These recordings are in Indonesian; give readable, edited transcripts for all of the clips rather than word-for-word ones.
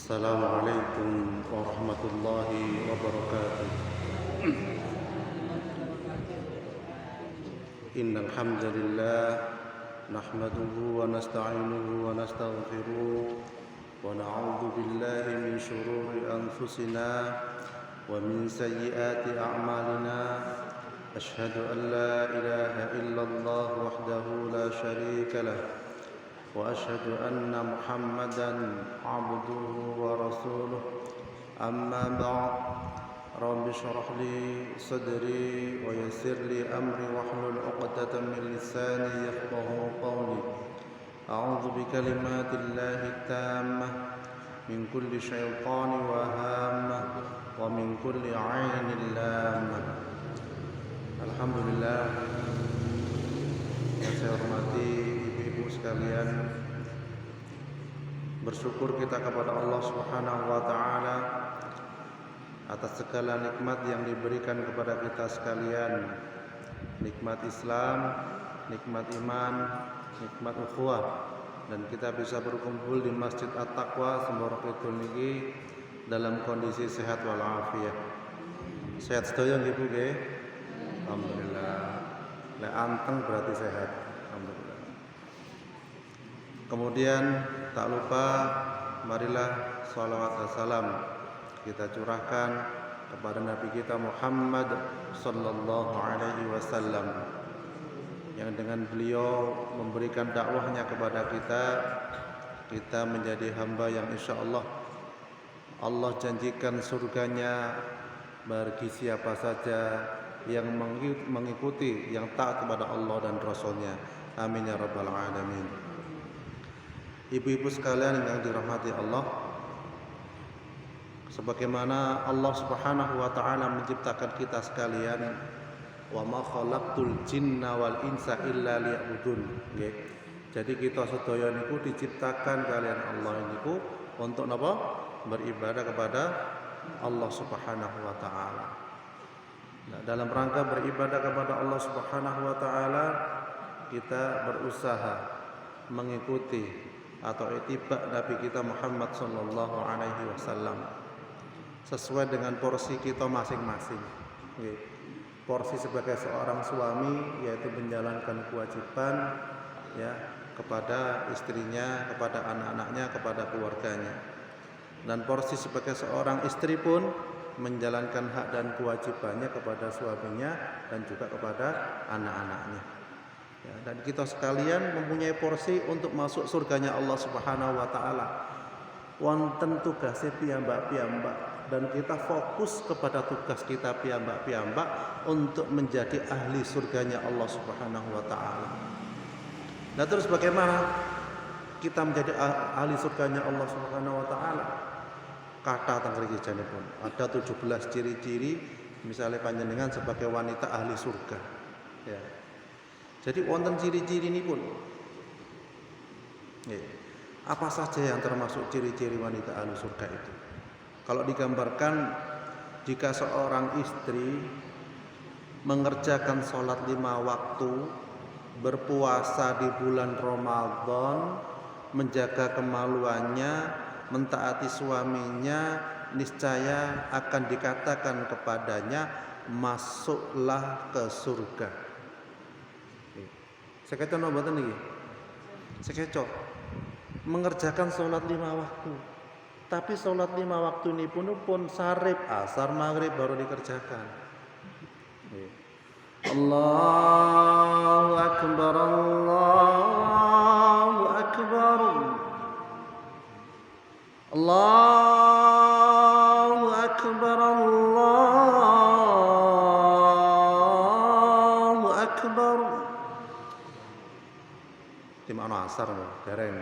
السلام عليكم ورحمة الله وبركاته. إن الحمد لله نحمده ونستعينه ونستغفره ونعوذ بالله من شرور أنفسنا ومن سيئات أعمالنا. أشهد أن لا إله إلا الله وحده لا شريك له وأشهد أن محمدا عبده ورسوله. أما بعد، رب اشرح لي صدري ويسر لي أمري واحلل عقدة من لساني يفقهوا قولي. أعوذ بكلمات الله التامة من كل شيطان وهامة ومن كل عين لامة. Alhamdulillah, yang saya hormati ibu-ibu sekalian, bersyukur kita kepada Allah Subhanahu wa taala atas segala nikmat yang diberikan kepada kita sekalian. Nikmat Islam, nikmat iman, nikmat ukhuwah, dan kita bisa berkumpul di Masjid At-Taqwa Semboro Kidul niki dalam kondisi sehat walafiat. Sehat sedaya nggih Bu nggih? Alhamdulillah. Lek anteng berarti sehat. Alhamdulillah. Kemudian tak lupa, marilah salawat dan salam kita curahkan kepada Nabi kita Muhammad sallallahu alaihi wasallam, yang dengan beliau memberikan dakwahnya kepada kita menjadi hamba yang insyaallah Allah janjikan surganya bagi siapa saja yang mengikuti, yang taat kepada Allah dan Rasulnya. Amin ya rabbal alamin. Ibu-ibu sekalian yang dirahmati Allah, sebagaimana Allah Subhanahu wa taala menciptakan kita sekalian, wa ma khalaqtul jinna wal insa illa liya'budun. Nggih. Jadi kita sedaya niku diciptakan kalian Allah niku untuk napa? Beribadah kepada Allah Subhanahu wa taala. Nah, dalam rangka beribadah kepada Allah Subhanahu wa taala, kita berusaha mengikuti atau ittiba Nabi kita Muhammad sallallahu alaihi wasallam sesuai dengan porsi kita masing-masing. Porsi sebagai seorang suami yaitu menjalankan kewajiban ya kepada istrinya, kepada anak-anaknya, kepada keluarganya. Dan porsi sebagai seorang istri pun menjalankan hak dan kewajibannya kepada suaminya dan juga kepada anak-anaknya. Ya, dan kita sekalian mempunyai porsi untuk masuk surganya Allah Subhanahu wa taala. Wonten tugasnya piyambak-piyambak, dan kita fokus kepada tugas kita piyambak-piyambak untuk menjadi ahli surganya Allah Subhanahu wa taala. Nah, terus bagaimana kita menjadi ahli surganya Allah Subhanahu wa taala? Kata tanggriki janipun ada 17 ciri-ciri misalnya panjenengan sebagai wanita ahli surga ya. Jadi wonten ciri-ciri ini pun ya. Apa saja yang termasuk ciri-ciri wanita ahli surga itu? Kalau digambarkan, jika seorang istri mengerjakan sholat 5 waktu, berpuasa di bulan Ramadan, menjaga kemaluannya, mentaati suaminya, niscaya akan dikatakan kepadanya, masuklah ke surga. Sekeco mboten niki? Sekeco. Mengerjakan salat 5 waktu. Tapi salat 5 waktu ini pun sarip, asar, maghrib baru dikerjakan. Allahu akbar, Allahu akbar. Allahu akbar, Allahu akbar. Dimana asar dereng.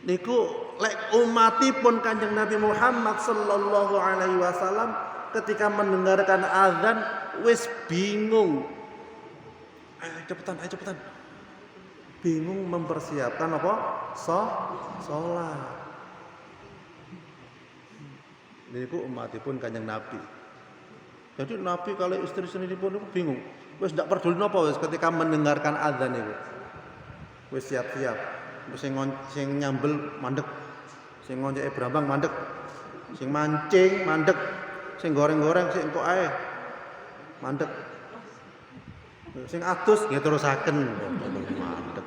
Niku lek umatipun Kanjeng Nabi Muhammad sallallahu alaihi wasallam ketika mendengarkan azan wis bingung. Ayo cepetan. Bingung mempersiapkan apa? Sholat. Ini ku umatipun Kanjeng Nabi. Jadi Nabi kalau istri sendiri pun bingung. Wis ndak peduli napa wis ketika mendengarkan azan itu. Wis siap-siap. Sing nyambel mandek. Sing ngonceke brambang mandek. Sing mancing mandek. Sing goreng-goreng sing engko ae mandek. Sing adus nggih terusaken mandek.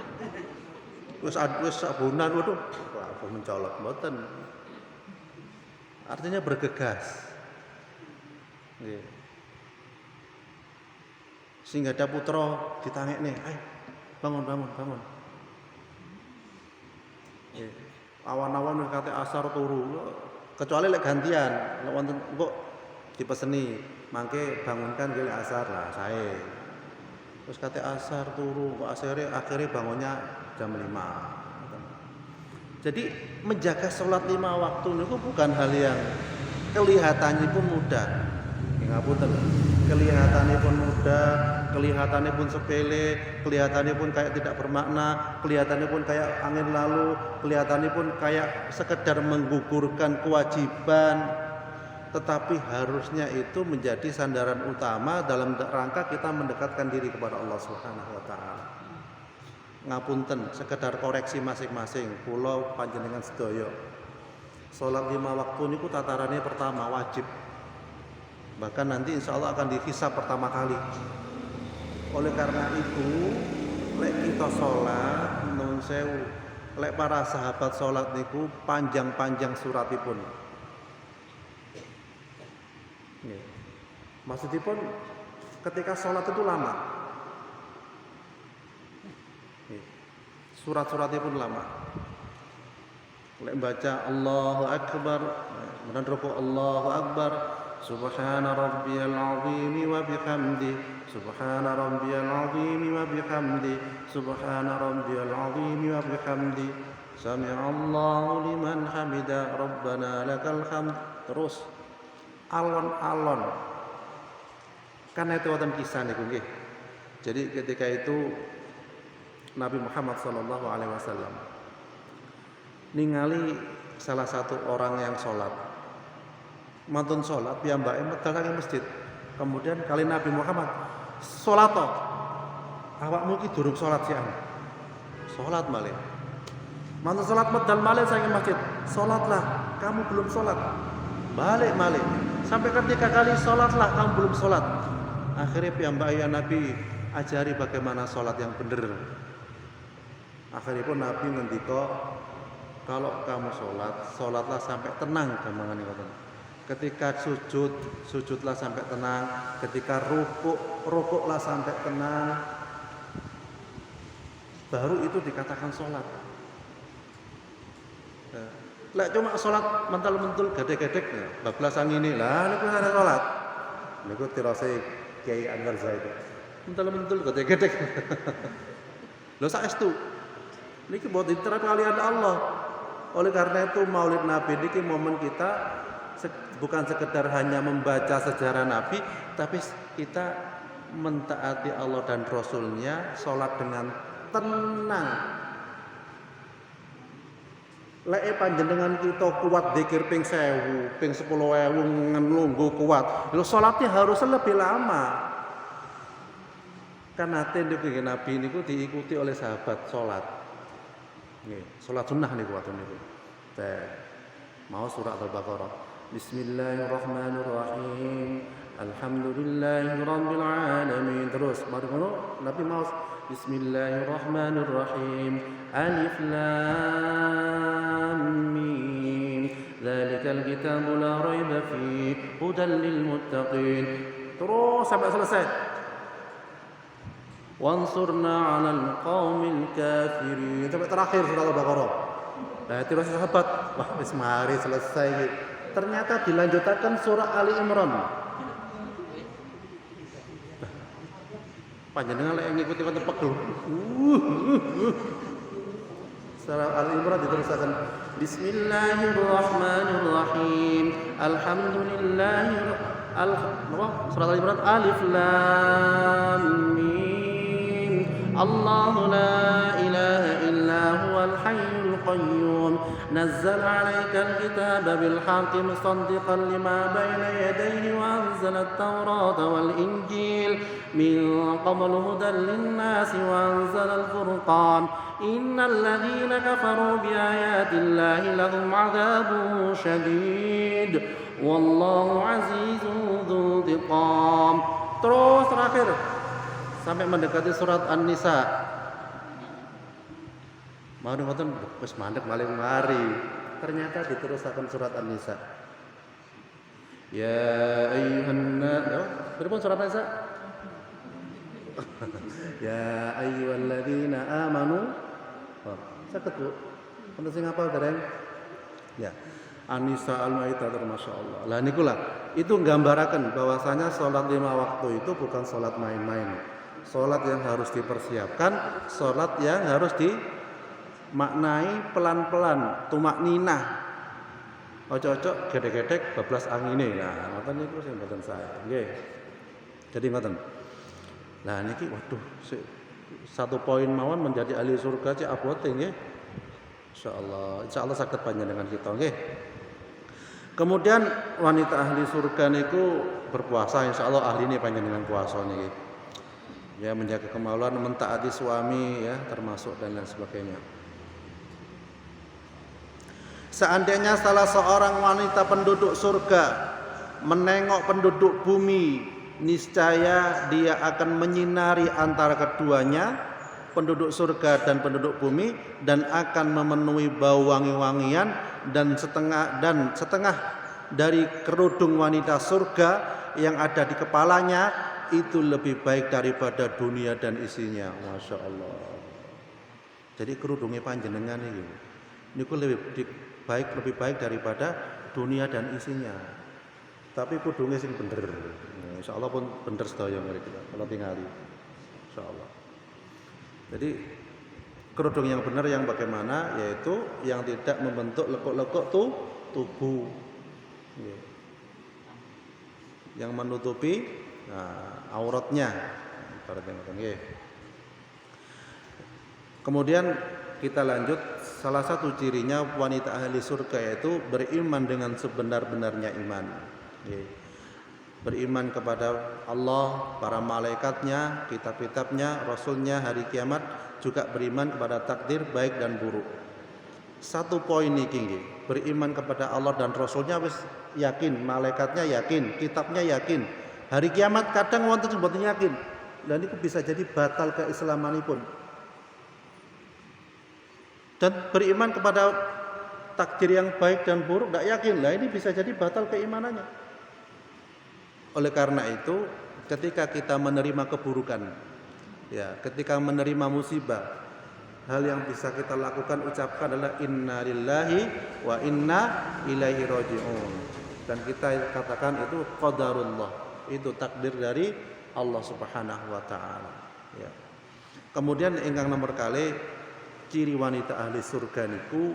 Wis sabunan waduh, aku mencolok mboten. Artinya bergegas. Nggih. Sing ada putra ditangekne, "Ayo, bangun." Nggih. Awan-awan kate asar turu. Kecuali lek gantian, lek wonten engko dipeseni, mangke bangunkan nggih lek asar lah sae. Terus kate asar turu, kok akhirnya bangunnya jam 5. Jadi menjaga sholat 5 waktu niku bukan hal yang kelihatannya pun mudah. Ngapunten. Kelihatannya pun mudah, kelihatannya pun sepele, kelihatannya pun kayak tidak bermakna, kelihatannya pun kayak angin lalu, kelihatannya pun kayak sekedar menggugurkan kewajiban. Tetapi harusnya itu menjadi sandaran utama dalam rangka kita mendekatkan diri kepada Allah Subhanahu wa taala. Ngapunten, sekedar koreksi masing-masing, kula panjenengan sedaya. Salat 5 waktu niku tatarannya pertama wajib. Bahkan nanti insya Allah akan dihisab pertama kali. Oleh karena itu, lek kita sholat, nun sewu, lek para sahabat sholat niku panjang-panjang suratipun. Maksudipun ketika sholat itu lama. Surat-suratipun lama. Lek baca Allahu Akbar, menan rukuk Allahu Akbar. Subhana rabbiyal azim wa bihamdi. Subhana rabbiyal azim wa bihamdi. Subhana rabbiyal azim wa bihamdi. Sami'allahu liman hamida. Rabbana lakal hamd. Terus alon-alon. Kan itu wonten kisah niku nggih. Jadi ketika itu Nabi Muhammad sallallahu alaihi wasallam ningali salah satu orang yang sholat. Mantun sholat piyambake medal saking masjid. Kemudian kali Nabi Muhammad, "Sholat to. Awakmu ki durung sholat siang." Sholat malih. Mantun sholat medal malih saking masjid. "Sholatlah, kamu belum sholat." Balik malih. Sampai ketiga kali, "Sholatlah, kamu belum sholat." Akhirnya piyambake Nabi ajari bagaimana sholat yang benar. Akhirnya pun Nabi ngendika, kalau kamu sholatlah sampai tenang gampangane ngoten. Ketika sujud, sujudlah sampai tenang. Ketika rukuklah sampai tenang. Baru itu dikatakan sholat. Lek cuma sholat mental-mentul gedek-gedek, bablasan ini lah niku ada sholat. Niku tirase Kiai Anwar Zaid. Mental-mentul gedek-gedek. Lho saestu. Niki buat diterap kalian Allah. Oleh karena itu Maulid Nabi niki momen kita bukan sekedar hanya membaca sejarah Nabi, tapi kita mentaati Allah dan Rasulnya, sholat dengan tenang. Lek panjenengan kita kuat zikir ping 1000, ping 10.000 ngelungguh kuat. Lho sholatnya harus lebih lama. Karena Nabi niku diikuti oleh sahabat sholat. Sholat sunnah niku waktu niku. Mau surat Al-Baqarah. Bismillahirrahmanirrahim. Alhamdulillahirabbil alamin. Terus mari ngono Nabi mau Bismillahirrahmanirrahim. Alif lam mim. Dzalikal kitabu la raiba fihi hudan lil muttaqin. Terus sampai selesai. Wansurna 'alal qaumil kafirin. Sampai terakhir surat Al-Baqarah. Nah, itu sahabat, wah wis mari selesai. Ternyata dilanjutkan surah Ali Imran. Panjenengan lek ngikuti wonten pegel. Surah Ali Imran diteruskan Bismillahirrahmanirrahim. Alhamdulillahi Surah Ali Imran Alif Lam Mim. Allahu la ilaha illa huwal hayyul القيوم نزل عليك الكتاب بالحق مصدقا لما بين يديه وأنزل التوراة والإنجيل من قبل هدى للناس وأنزل الفرقان إن الذين كفروا بآيات الله لهم عذاب شديد والله عزيز ذو انتقام. Terus terakhir sampai mendekati surat An-Nisa. Mau ngoten wis mandek maling mari. Ternyata diterusaken surat An-Nisa. Ya ayyuhan nas, berapa surat An-Nisa? Ya ayyuhalladzina amanu. Oh, sakit Bu. Ono sing hafal dereng? Ya. An-Nisa Al-Maidah masyaallah. Lah niku lah, itu nggambaraken bahwasanya salat 5 waktu itu bukan salat main-main. Salat yang harus dipersiapkan, salat yang harus dimaknai pelan-pelan, tumakninah. Ojo-ojo gedek-gedek bablas angine. Nah, ngoten niku sing mboten saya. Nggih. Jadi ngoten. Nah niki waduh satu poin mawon menjadi ahli surga cek abote nggih. Insyaallah saged panjenengan kita nggih. Kemudian wanita ahli surga niku berpuasa, insyaallah ahline panjenengan puasa niki. Ya menjaga kemaluan, mentaati suami ya termasuk dan lain sebagainya. Seandainya salah seorang wanita penduduk surga menengok penduduk bumi, niscaya dia akan menyinari antara keduanya, penduduk surga dan penduduk bumi, dan akan memenuhi bau wangi-wangian dan setengah dari kerudung wanita surga yang ada di kepalanya itu lebih baik daripada dunia dan isinya. Masya Allah. Jadi kerudungnya panjenengan ini lebih baik daripada dunia dan isinya. Tapi kudungnya sing bener. Insyaallah pun bener sedaya mereka kalau tingali. Insyaallah. Jadi kerudung yang benar yang bagaimana? Yaitu yang tidak membentuk lekuk-lekuk tubuh. Yang menutupi auratnya. Kemudian kita lanjut, salah satu cirinya wanita ahli surga yaitu beriman dengan sebenar-benarnya iman. Beriman kepada Allah, para malaikatnya, kitab-kitabnya, rasulnya, hari kiamat, juga beriman kepada takdir baik dan buruk. Satu poin niki nggih, beriman kepada Allah dan rasulnya wis yakin, malaikatnya yakin, kitabnya yakin. Hari kiamat kadang wonten sing mboten yakin. Lah niku bisa jadi batal keislamanipun. Dan beriman kepada takdir yang baik dan buruk tidak yakin. Lah ini bisa jadi batal keimanannya. Oleh karena itu, ketika kita menerima keburukan, ya, ketika menerima musibah, hal yang bisa kita lakukan ucapkan adalah inna lillahi wa inna ilaihi raji'un. Dan kita katakan itu qadarullah, itu takdir dari Allah Subhanahu wa taala, ya. Kemudian ingkang nomor kali ciri wanita ahli surga niku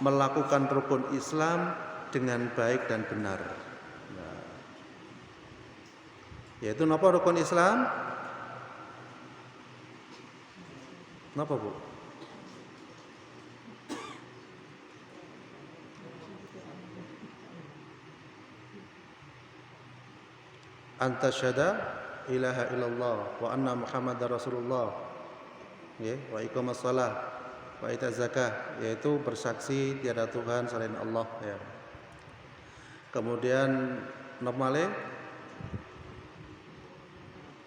melakukan rukun Islam dengan baik dan benar. Yaitu napa rukun Islam? Napa Bu? Anta syada ilaha illallah wa anna muhammadar rasulullah, ya, wa iqamas shalah wa itaz zakah, yaitu bersaksi tiada Tuhan selain Allah, ya. Kemudian normale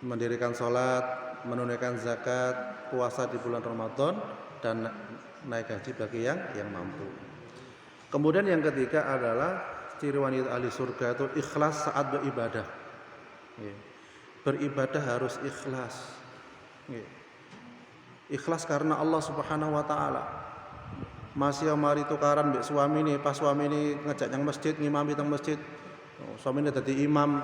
mendirikan sholat, menunaikan zakat, puasa di bulan Ramadan, dan naik haji bagi yang mampu. Kemudian yang ketiga adalah ciri wanita ahli surga itu ikhlas saat beribadah. Beribadah harus ikhlas. Ikhlas karena Allah Subhanahu wa taala. Masih mari tukaran mbek suami ini, pas suami ini ngejak yang masjid, ngimami teng masjid. Suami ini dadi imam.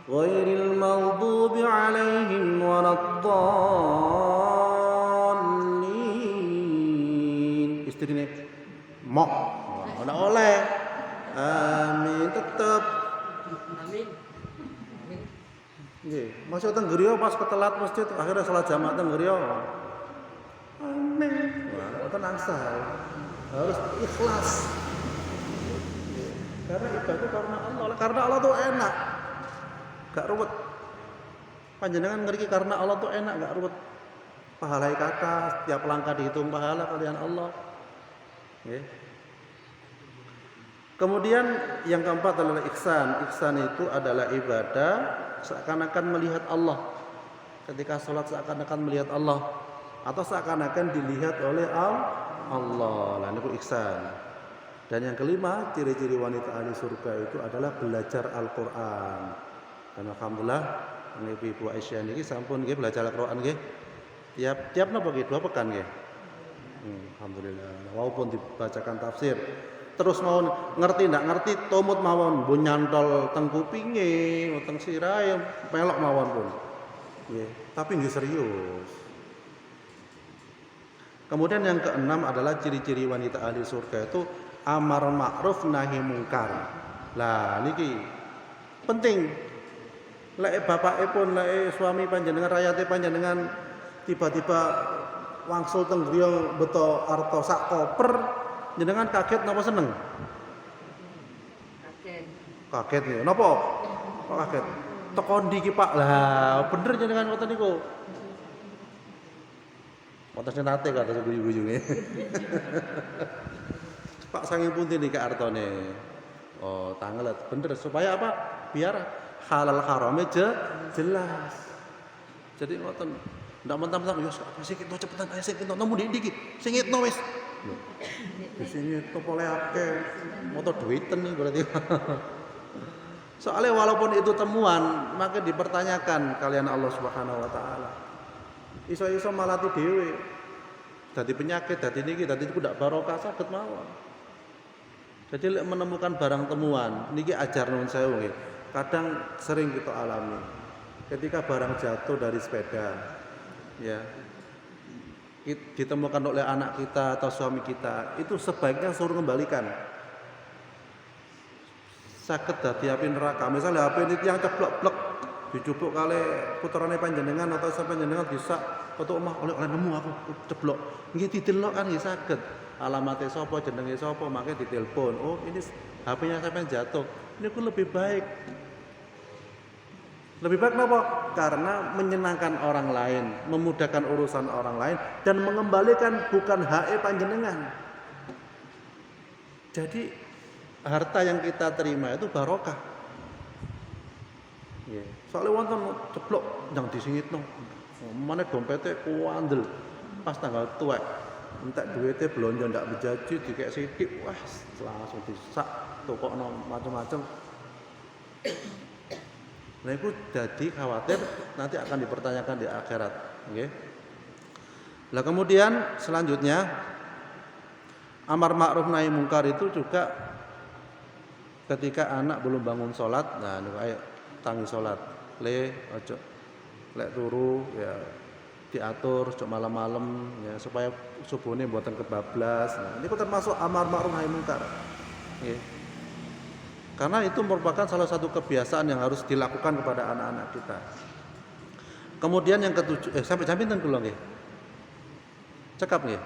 Ghairil maghdubi 'alaihim waladdallin. Istrine mok. Ora oleh. Amin tetep. Amin. Nggih, masuk teng griya pas ketelat masjid, akhirnya salat jamaah teng griya. Amin. Wah, boten angsal. harus ikhlas. Karena ibadah karena Allah tuh enak, gak ruwet. Panjenengan ngerti karena Allah tuh enak, gak ruwet. Pahalai kata, setiap langkah dihitung pahala kalian Allah. Ya. Kemudian yang keempat adalah ihsan. Ihsan itu adalah ibadah seakan-akan melihat Allah. Ketika sholat seakan-akan melihat Allah, atau seakan-akan dilihat oleh Allah. Nah, ini ihsan. Dan yang kelima, ciri-ciri wanita ahli surga itu adalah belajar Al-Quran. Dan alhamdulillah, Ibu Aisyah ini sampun belajar Al-Quran tiap napa 2 pekan alhamdulillah. Walaupun dibacakan tafsir, terus mau ngerti ndak ngerti tomut mawon, mbon nyantol teng kupinge, teng sirahe melok mawon pun. Nggih, tapi nggih serius. Kemudian yang keenam adalah ciri-ciri wanita ahli surga itu amar ma'ruf nahi mungkar. Lah niki penting. Lek bapakipun, lek suami panjenengan, rakyate panjenengan tiba-tiba wangsul teng griya beto arta sak koper, jenengan kaget napa seneng? Kaget nih. Napa? Kok kaget? Teko ndi ki Pak? Lah bener jenengan ngoten niku. Wonten nate kata guyu-guyune. Pak saking pundi niki artone? Oh, tanglet. Bener supaya apa? Biar halal haramnya jelas. Jadi ngoten. Ndak mentang-mentang yo sing kita cepetan ayo sing kita nemu ndi iki. Sing ngitno wis. Di sini topole akeh. Moto duiten nih berarti. Soalnya walaupun itu temuan, maka dipertanyakan kalian Allah Subhanahu wa taala. Iso-iso malati dhewe. Dadi penyakit, dadi niki, dadi iku ndak barokah saged mawon. Jadi menemukan barang temuan, niki ajar nuwun sewu nggih. Kadang sering kita alami. Ketika barang jatuh dari sepeda, ya, ditemukan oleh anak kita atau suami kita, itu sebaiknya suruh kembalikan. Saged dadi api neraka. Misalnya HP ini yang ceblok-blok dicupuk kali puterane panjenengan atau sampai panjenengan bisa foto omah oleh nemu aku ceblok. Nggih didelok kan nggih saged. Alamate sapa, jenenge sapa, makanya ditelepon. Oh, ini HP-nya sampai jatuh. Ini ku lebih baik. Lebih baik kenapa? Karena menyenangkan orang lain, memudahkan urusan orang lain dan mengembalikan bukan hak panjenengan. Jadi harta yang kita terima itu barokah. Yeah. Soalnya wonten ceplok ndang disingitno. Mane dompete kuandel. Pas tanggal tuwek. Entek duwite blonjo ndak bejaji dikek sithik, wah langsung disak tokokno macam-macam. Nah itu jadi khawatir nanti akan dipertanyakan di akhirat. Okay? Nah kemudian selanjutnya amar ma'ruf nahi mungkar itu juga ketika anak belum bangun sholat, nah ayo tangi sholat, ojo lek turu ya diatur ojo malam-malam ya supaya subuhnya buatan kebablas. Nah ini termasuk amar ma'ruf nahi mungkar. Okay? Karena itu merupakan salah satu kebiasaan yang harus dilakukan kepada anak-anak kita. Kemudian yang ketujuh, sampai jam pinten kula nggih? Cekap nggih.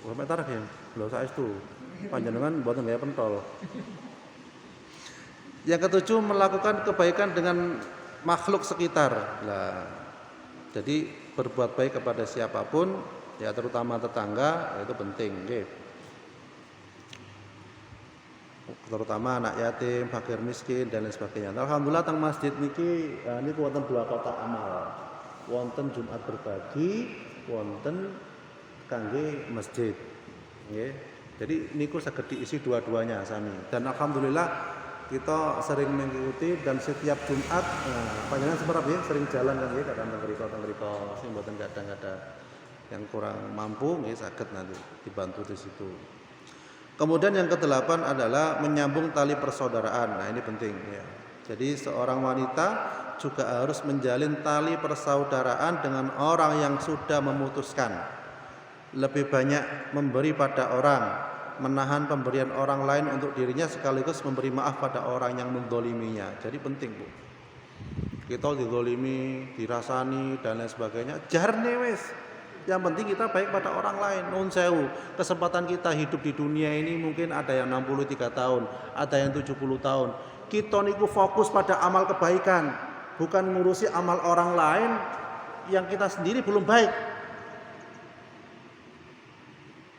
Sampai tarah nggih. Lho saestu. Panjenengan mboten gaya pentol. Yang ketujuh melakukan kebaikan dengan makhluk sekitar. Lah, jadi berbuat baik kepada siapapun, ya terutama tetangga, itu penting nggih. Terutama anak yatim, fakir miskin dan lain sebagainya. Alhamdulillah teng masjid niki niku wonten 2 kotak amal. Wonten Jumat berbagi, wonten kangge masjid. Nggih. Jadi niku saged diisi dua-duanya sami. Dan alhamdulillah kita sering mengikuti dan setiap Jumat panjenengan seberapa ya sering jalan kan nggih kadang teng mriko sing mboten kadang ada yang kurang mampu nggih saged nanti dibantu di situ. Kemudian yang kedelapan adalah menyambung tali persaudaraan. Nah ini penting ya. Jadi seorang wanita juga harus menjalin tali persaudaraan dengan orang yang sudah memutuskan. Lebih banyak memberi pada orang, menahan pemberian orang lain untuk dirinya sekaligus memberi maaf pada orang yang mendoliminya. Jadi penting Bu. Kita didolimi, dirasani dan lain sebagainya. Jarne wis. Yang penting kita baik pada orang lain. Nun sewu, kesempatan kita hidup di dunia ini mungkin ada yang 63 tahun, ada yang 70 tahun. Kita niku fokus pada amal kebaikan, bukan ngurusi amal orang lain yang kita sendiri belum baik.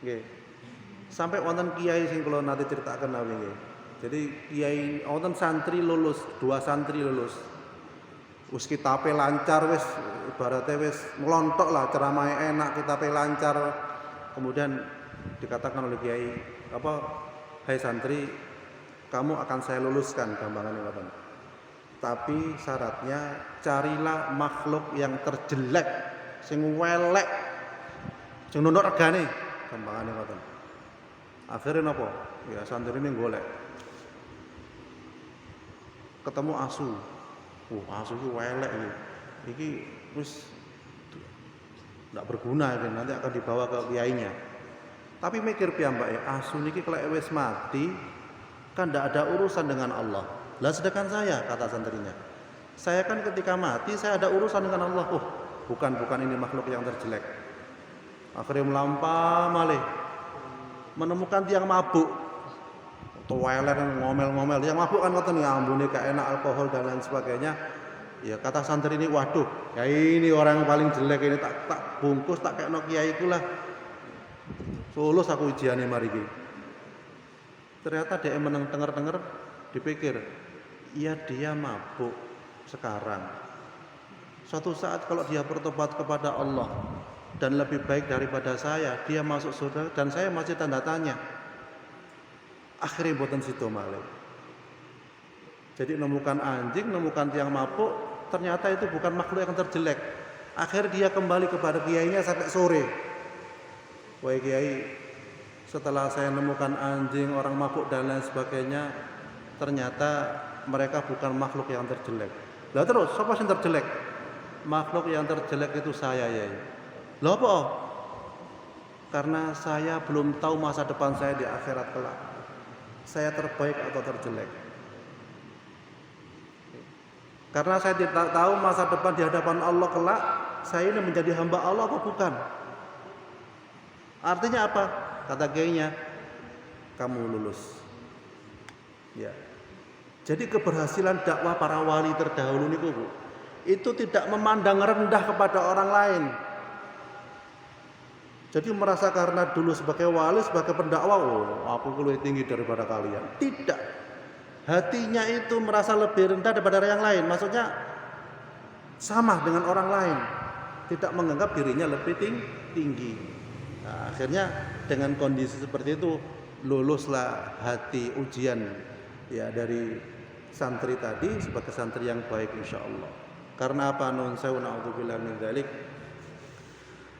Nggih. Sampai wonten kiai sing kula nate critakaken nawi nggih. Jadi kiai wonten santri lulus, 2 santri lulus. Wis kitabe lancar wis ibarate wis nglontok lah, ceramahe enak, kitabe lancar. Kemudian dikatakan oleh kiai, hai santri, kamu akan saya luluskan gampangane ngoten. Tapi syaratnya carilah makhluk yang terjelek, sing welek, sing nunduk regane, gampangane ngoten. Akhirnya napa? Ya santri ini golek. Ketemu asu. Asu iki welek iki. Iki wis ndak berguna iki, nanti akan dibawa ke kiainya. Tapi mikir piyambake, asu niki kelek wis mati kan ndak ada urusan dengan Allah. Lah sedangkan saya, kata santrinya, saya kan ketika mati saya ada urusan dengan Allah. Bukan ini makhluk yang terjelek. Akhirnya melampah malih menemukan tiang mabuk. Toilet ngomel-ngomel, yang mabuk kan ngoten ya ambune gak enak, alkohol dan lain sebagainya. Ya kata santri ini, waduh, ya ini orang yang paling jelek ini, tak bungkus, tak kekno kiaiku lah. Lulus aku ujiane mari iki. Ternyata dia meneng tenger-tenger dipikir, iya dia mabuk sekarang. Suatu saat kalau dia bertobat kepada Allah dan lebih baik daripada saya, dia masuk surga dan saya masih tanda tanya. Akhirnya buatan situ malih. Jadi nemukan anjing, nemukan tiang mabuk, ternyata itu bukan makhluk yang terjelek. Akhirnya dia kembali kepada kiainya sampai sore. Wahai kiai, setelah saya nemukan anjing, orang mabuk dan lain sebagainya, ternyata mereka bukan makhluk yang terjelek. Lah terus, siapa yang terjelek? Makhluk yang terjelek itu saya, ya. Lah apa? Karena saya belum tahu masa depan saya di akhirat kelak. Saya terbaik atau terjelek. Karena saya tidak tahu masa depan di hadapan Allah kelak, saya ini menjadi hamba Allah atau bukan. Artinya apa? Kata kiainya, kamu lulus. Ya. Jadi keberhasilan dakwah para wali terdahulu niku, itu tidak memandang rendah kepada orang lain. Jadi merasa karena dulu sebagai wali, sebagai pendakwah, aku lebih tinggi daripada kalian. Tidak. Hatinya itu merasa lebih rendah daripada yang lain. Maksudnya sama dengan orang lain. Tidak menganggap dirinya lebih tinggi. Nah, akhirnya dengan kondisi seperti itu, luluslah hati ujian ya dari santri tadi sebagai santri yang baik insyaallah. Karena apa? Nun sewu na'udzubillah min dzalik.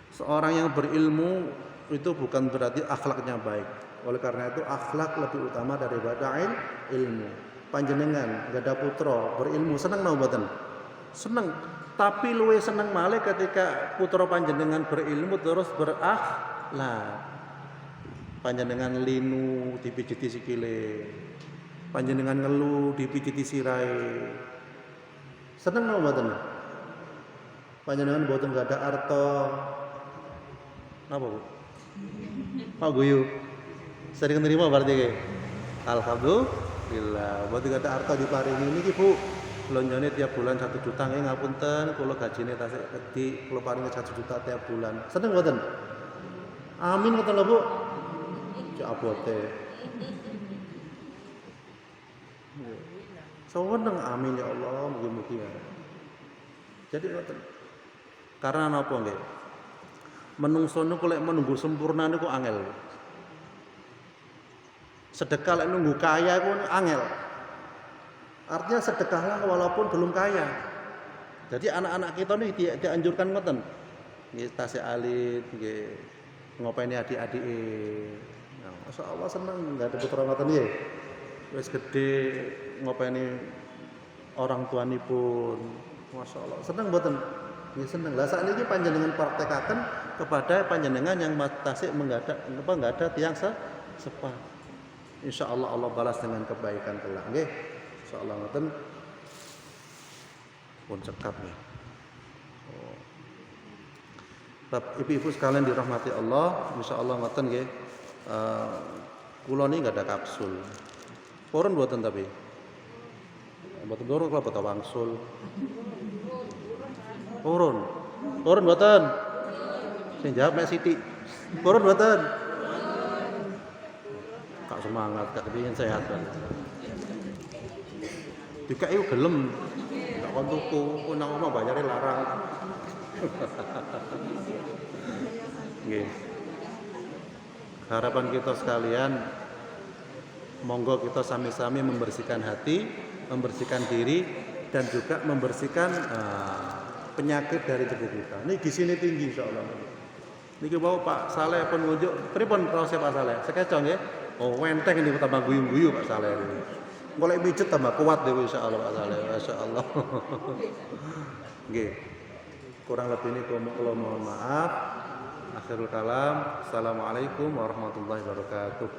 Seorang yang berilmu itu bukan berarti akhlaknya baik. Oleh karena itu akhlak lebih utama daripada ilmu. Panjenengan gada putra berilmu seneng napa mboten? Seneng. Tapi luwih seneng malih ketika putra panjenengan berilmu terus berakhlak. Panjenengan linu dipijiti sikile. Panjenengan ngeluh dipijiti sirahe. Seneng napa mboten? Panjenengan mboten gada arta. Napa Bu? Pak guyu. Sering nerima berarti ke? Alhamdulillah. Berarti kata harta diparingi niki Bu. Belonjane tiap bulan 1 juta nggih ngapunten, kula gajine tasik gede, kula paringi 1 juta tiap bulan. Seneng mboten? Amin ngoten lho Bu. Cek abote. Seneng amin ya Allah, mugi-mugi. Jadi ngoten. Karena napa nggih? Menungso niku lek menunggu sempurna niku angel. Sedekah lek nunggu kaya iku angel. Artinya sedekahlah walaupun belum kaya. Jadi anak-anak kita nih dianjurkan ngoten. Nggih tasih alit, nggih ngopeni adik-adike. Nah, masyaallah seneng enggak ada putra ngoten nggih. Wis gedhe ngopeni orang tuanipun. Masyaallah seneng mboten? Nggih seneng. Lah sakniki panjenengan praktekaken kepada panjenengan yang tasik enggak ada tiang sepa. Insyaallah Allah balas dengan kebaikan kelak nggih. Insyaallah ngoten. Pun cekap nggih. Bab ibu-ibu sekalian dirahmati Allah, insyaallah ngoten nggih. Kula niki enggak ada kapsul. Purun mboten tapi. Mboten purun kula boten wangsul. Purun. Purun mboten. Sing jawab Mek Siti. Purun mboten. Kak semangat, kak kepengin sehat kan. Dikai gelem. Ndak kon tuku, nang omah bayare larang. Nggih. Harapan kita sekalian, monggo kita sami-sami membersihkan hati, membersihkan diri, dan juga membersihkan penyakit dari tubuh kita. Ini gisine tinggi insyaallah. Niki wau Pak Saleh pun ngunjuk, pripun raos Pak Saleh? Sekecong nggih. Oh, wenteng ini tambah guyu-guyu Pak Saleh. Golek mijet tambah kuat dhewe insyaallah Pak Saleh. Masyaallah. Nggih. Kurang lebih ini kula mohon maaf. Akhirul kalam. Assalamualaikum warahmatullahi wabarakatuh.